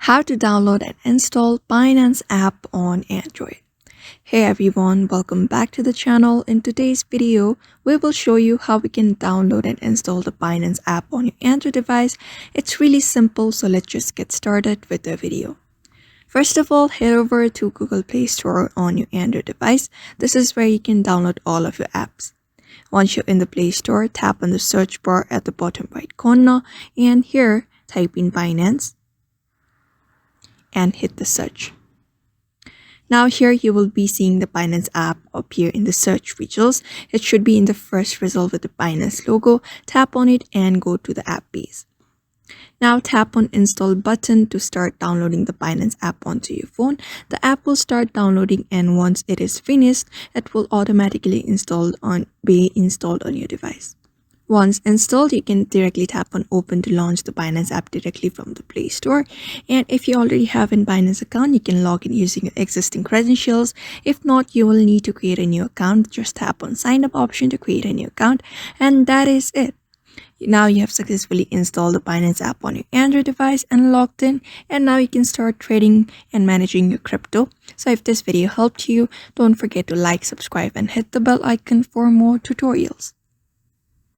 How to download and install Binance app on Android. Hey everyone, welcome back to the channel. In today's video, we will show you how we can download and install the Binance app on your Android device. It's really simple, so let's just get started with the video. First of all, head over to Google Play Store on your Android device. This is where you can download all of your apps. Once you're in the Play Store, tap on the search bar at the bottom right corner and here type in Binance and hit the search. Now here you will be seeing the Binance app appear in the search results. It should be in the first result with the Binance logo. Tap on it and go to the app base. Now tap on install button to start downloading the Binance app onto your phone. The app will start downloading, and once it is finished, it will automatically be installed on your device. Once installed, you can directly tap on open to launch the Binance app directly from the Play Store. And if you already have a Binance account, you can log in using your existing credentials. If not, you will need to create a new account. Just tap on sign up option to create a new account, and that is it. Now you have successfully installed the Binance app on your Android device and logged in, and now you can start trading and managing your crypto. So if this video helped you, don't forget to like, subscribe, and hit the bell icon for more tutorials.